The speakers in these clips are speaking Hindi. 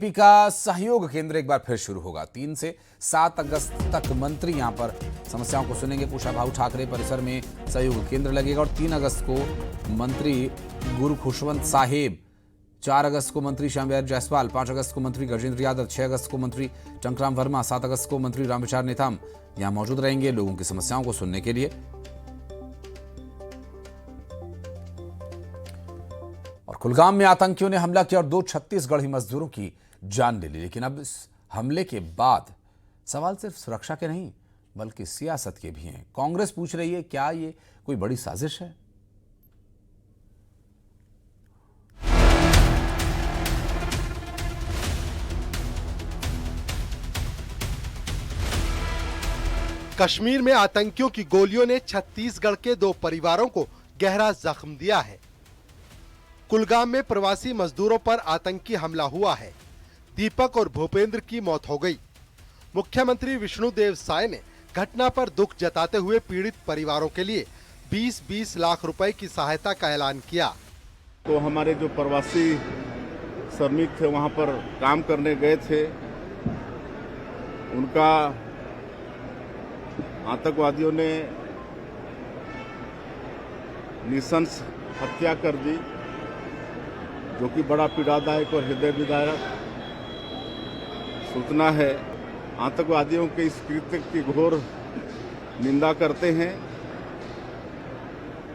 बीजेपी का सहयोग केंद्र एक बार फिर शुरू होगा। 3 से 7 अगस्त तक मंत्री यहां पर समस्याओं को सुनेंगे। कुशाभाऊ ठाकरे परिसर में सहयोग केंद्र लगेगा और 3 अगस्त को मंत्री गुरु खुशवंत साहेब, 4 अगस्त को मंत्री श्यामविहार जायसवाल, 5 अगस्त को मंत्री गजेंद्र यादव, 6 अगस्त को मंत्री टंकराम वर्मा, 7 अगस्त को मंत्री रामविचार नेताम यहां मौजूद रहेंगे लोगों की समस्याओं को सुनने के लिए। और कुलगाम में आतंकियों ने हमला किया और 2 छत्तीसगढ़ी मजदूरों की जान ले ली। लेकिन अब इस हमले के बाद सवाल सिर्फ सुरक्षा के नहीं बल्कि सियासत के भी हैं। कांग्रेस पूछ रही है, क्या ये कोई बड़ी साजिश है? कश्मीर में आतंकियों की गोलियों ने छत्तीसगढ़ के 2 परिवारों को गहरा जख्म दिया है। कुलगाम में प्रवासी मजदूरों पर आतंकी हमला हुआ है। दीपक और भूपेंद्र की मौत हो गई। मुख्यमंत्री विष्णुदेव साय ने घटना पर दुख जताते हुए पीड़ित परिवारों के लिए 20-20 लाख रुपए की सहायता का ऐलान किया। तो हमारे जो प्रवासी श्रमिक थे वहां पर काम करने गए थे, उनका आतंकवादियों ने नृशंस हत्या कर दी, जो कि बड़ा पीड़ादायक और हृदय विदारक सूचना है। आतंकवादियों के इस कृत्य की घोर निंदा करते हैं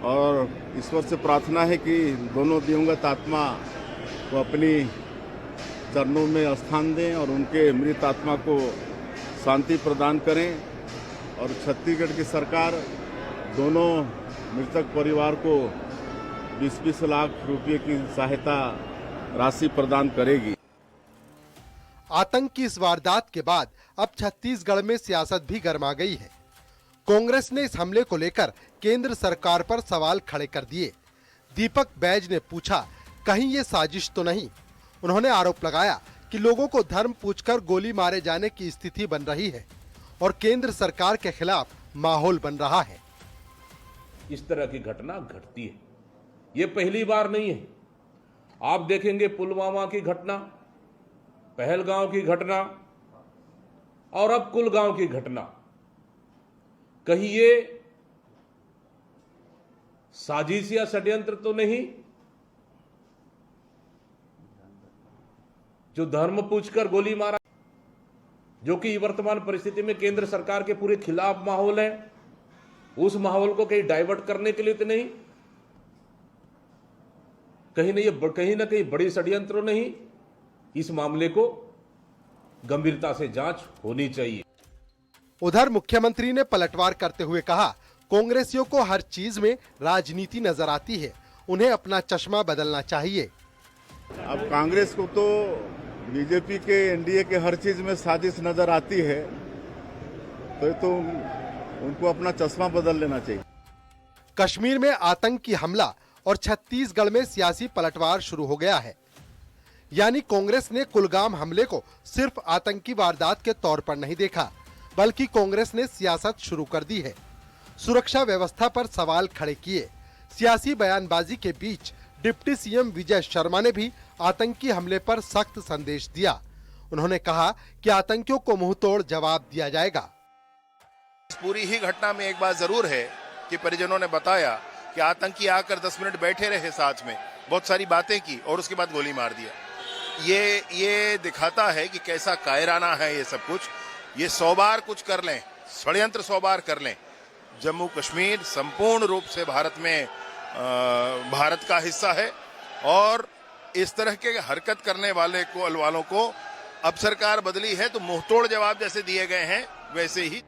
और ईश्वर से प्रार्थना है कि दोनों दिवंगत आत्मा को अपनी चरणों में स्थान दें और उनके मृत आत्मा को शांति प्रदान करें। और छत्तीसगढ़ की सरकार दोनों मृतक परिवार को 20-20 लाख रुपए की सहायता राशि प्रदान करेगी। आतंक की इस वारदात के बाद अब छत्तीसगढ़ में सियासत भी गर्मा गई है। कांग्रेस ने इस हमले को लेकर केंद्र सरकार पर सवाल खड़े कर दिए। दीपक बैज ने पूछा, कहीं ये साजिश तो नहीं? उन्होंने आरोप लगाया कि लोगों को धर्म पूछकर गोली मारे जाने की स्थिति बन रही है और केंद्र सरकार के खिलाफ माहौल बन रहा है। इस तरह की घटना घटती है, ये पहली बार नहीं है। आप देखेंगे पुलवामा की घटना, पहलगांव की घटना और अब कुलगांव की घटना। कहीं ये साजिश या षड्यंत्र तो नहीं? जो धर्म पूछकर गोली मारा, जो कि वर्तमान परिस्थिति में केंद्र सरकार के पूरे खिलाफ माहौल है, उस माहौल को कहीं डाइवर्ट करने के लिए तो नहीं? कहीं ना कहीं बड़ी षड्यंत्र नहीं? इस मामले को गंभीरता से जांच होनी चाहिए। उधर मुख्यमंत्री ने पलटवार करते हुए कहा, कांग्रेसियों को हर चीज में राजनीति नजर आती है, उन्हें अपना चश्मा बदलना चाहिए। अब कांग्रेस को तो बीजेपी के एनडीए के हर चीज में साजिश नजर आती है, तो उनको अपना चश्मा बदल लेना चाहिए। कश्मीर में आतंकी हमला और छत्तीसगढ़ में सियासी पलटवार शुरू हो गया है। यानी कांग्रेस ने कुलगाम हमले को सिर्फ आतंकी वारदात के तौर पर नहीं देखा, बल्कि कांग्रेस ने सियासत शुरू कर दी है। सुरक्षा व्यवस्था पर सवाल खड़े किए। सियासी बयानबाजी के बीच डिप्टी सीएम विजय शर्मा ने भी आतंकी हमले पर सख्त संदेश दिया। उन्होंने कहा कि आतंकियों को मुंहतोड़ जवाब दिया जाएगा। इस पूरी ही घटना में एक बात जरूर है कि परिजनों ने बताया कि आतंकी आकर 10 मिनट बैठे रहे, साथ में बहुत सारी बातें की और उसके बाद गोली मार दिया। ये दिखाता है कि कैसा कायराना है ये सब कुछ। ये 100 बार कुछ कर लें, षड्यंत्र 100 बार कर लें, जम्मू कश्मीर संपूर्ण रूप से भारत का हिस्सा है और इस तरह के हरकत करने वालों को अब सरकार बदली है तो मुंहतोड़ जवाब जैसे दिए गए हैं वैसे ही।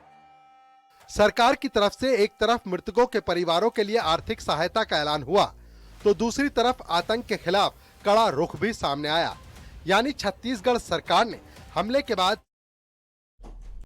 सरकार की तरफ से एक तरफ मृतकों के परिवारों के लिए आर्थिक सहायता का ऐलान हुआ तो दूसरी तरफ आतंक के खिलाफ कड़ा रुख भी सामने आया। यानी छत्तीसगढ़ सरकार ने हमले के बाद